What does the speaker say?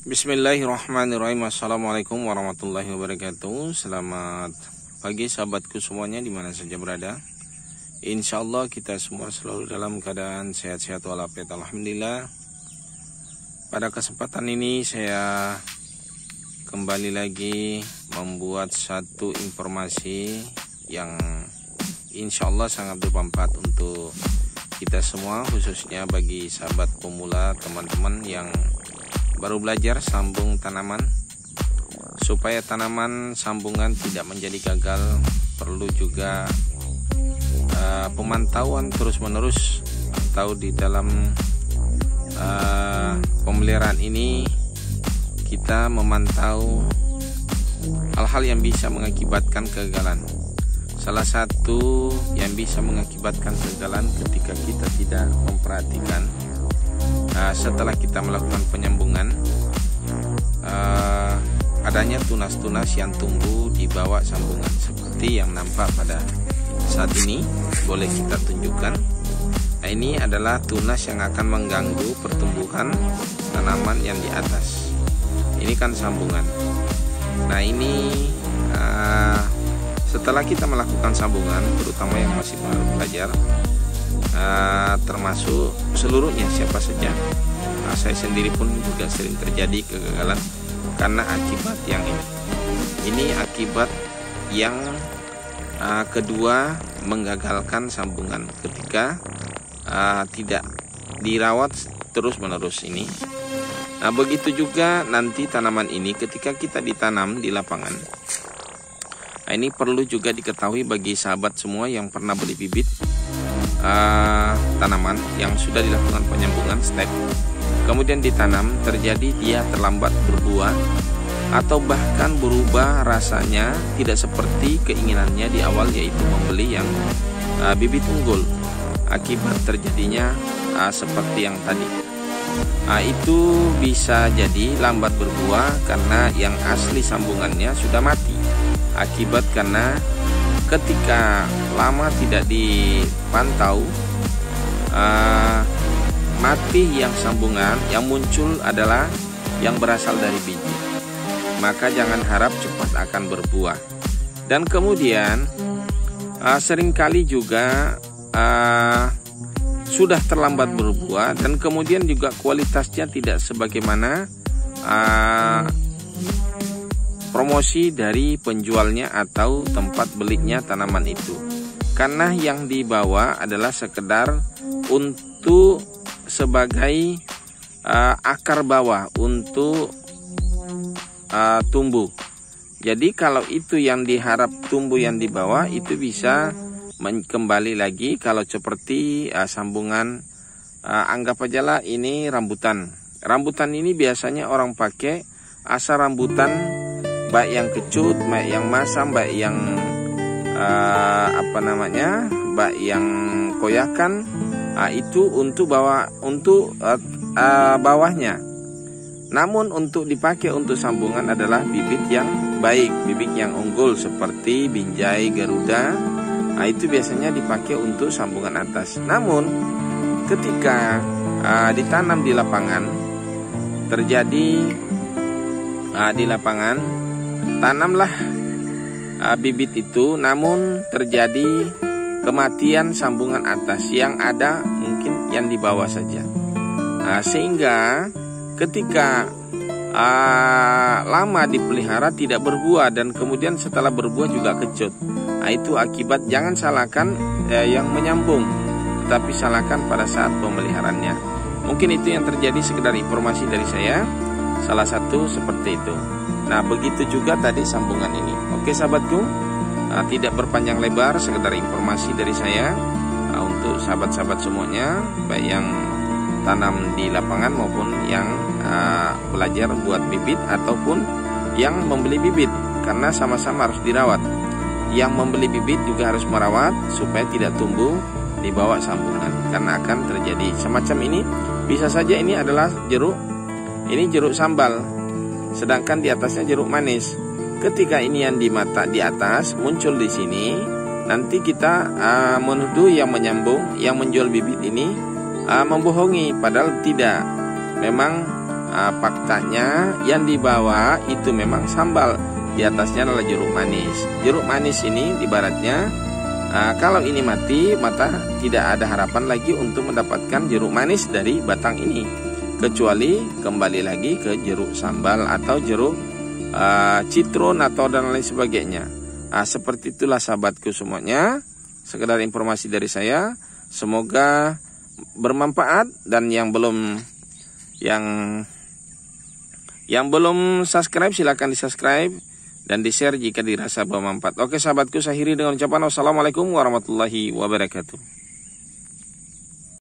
Bismillahirrahmanirrahim. Assalamualaikum warahmatullahi wabarakatuh. Selamat pagi sahabatku semuanya dimana saja berada. Insya Allah kita semua selalu dalam keadaan sehat-sehat walafiat. Alhamdulillah. Pada kesempatan ini saya kembali lagi membuat satu informasi yang insya Allah sangat bermanfaat untuk kita semua, khususnya bagi sahabat pemula, teman-teman yang baru belajar sambung tanaman. Supaya tanaman sambungan tidak menjadi gagal, perlu juga pemantauan terus-menerus, atau di dalam pemeliharaan ini kita memantau hal-hal yang bisa mengakibatkan kegagalan. Salah satu yang bisa mengakibatkan kegagalan ketika kita tidak memperhatikan setelah kita melakukan penyambungan, adanya tunas-tunas yang tumbuh di bawah sambungan seperti yang nampak pada saat ini. Boleh kita tunjukkan. Nah, ini adalah tunas yang akan mengganggu pertumbuhan tanaman yang di atas. Ini kan sambungan. Nah, ini setelah kita melakukan sambungan, terutama yang masih baru belajar, termasuk seluruhnya siapa saja, saya sendiri pun juga sering terjadi kegagalan karena akibat yang ini akibat yang kedua, menggagalkan sambungan ketika tidak dirawat terus-menerus ini. Nah, begitu juga nanti tanaman ini ketika kita ditanam di lapangan. Nah, ini perlu juga diketahui bagi sahabat semua yang pernah beli bibit tanaman yang sudah dilakukan penyambungan step, kemudian ditanam, terjadi dia terlambat berbuah atau bahkan berubah rasanya tidak seperti keinginannya di awal, yaitu membeli yang bibit unggul. Akibat terjadinya seperti yang tadi, itu bisa jadi lambat berbuah karena yang asli sambungannya sudah mati. Akibat karena ketika lama tidak dipantau, mati yang sambungan, yang muncul adalah yang berasal dari biji. Maka jangan harap cepat akan berbuah. Dan kemudian seringkali juga sudah terlambat berbuah, dan kemudian juga kualitasnya tidak sebagaimana promosi dari penjualnya atau tempat belinya tanaman itu. Karena yang dibawa adalah sekedar untuk sebagai akar bawah untuk tumbuh. Jadi kalau itu yang diharap tumbuh yang di bawah, itu bisa kembali lagi. Kalau seperti sambungan, anggap aja lah ini rambutan. Rambutan ini biasanya orang pakai asal rambutan, baik yang kecut, baik yang masam, baik yang baik yang koyakan, itu untuk bawahnya. Namun untuk dipakai untuk sambungan adalah bibit yang baik, bibit yang unggul seperti binjai, garuda. Itu biasanya dipakai untuk sambungan atas. Namun ketika ditanam di lapangan, terjadi di lapangan, tanamlah bibit itu, namun terjadi kematian sambungan atas, yang ada mungkin yang di bawah saja. Sehingga ketika lama dipelihara tidak berbuah, dan kemudian setelah berbuah juga kecut. Itu akibat. Jangan salahkan yang menyambung, tetapi salahkan pada saat pemeliharaannya. Mungkin itu yang terjadi, sekedar informasi dari saya. Salah satu seperti itu. Nah, begitu juga tadi sambungan ini. Oke sahabatku, tidak berpanjang lebar, sekedar informasi dari saya untuk sahabat-sahabat semuanya, baik yang tanam di lapangan maupun yang belajar buat bibit ataupun yang membeli bibit, karena sama-sama harus dirawat. Yang membeli bibit juga harus merawat supaya tidak tumbuh di bawah sambungan, karena akan terjadi semacam ini. Bisa saja ini adalah jeruk, ini jeruk sambal, sedangkan di atasnya jeruk manis. Ketika ini yang di atas muncul di sini, nanti kita menuduh yang menyambung, yang menjual bibit ini membohongi, padahal tidak. Memang faktanya yang dibawa itu memang sambal, di atasnya adalah jeruk manis. Jeruk manis ini ibaratnya kalau ini mati, maka tidak ada harapan lagi untuk mendapatkan jeruk manis dari batang ini, kecuali kembali lagi ke jeruk sambal atau jeruk citron atau dan lain sebagainya. Seperti itulah sahabatku semuanya, sekedar informasi dari saya. Semoga bermanfaat, dan yang belum subscribe silahkan di subscribe dan di share jika dirasa bermanfaat. Oke sahabatku, saya akhiri dengan ucapan wassalamualaikum warahmatullahi wabarakatuh.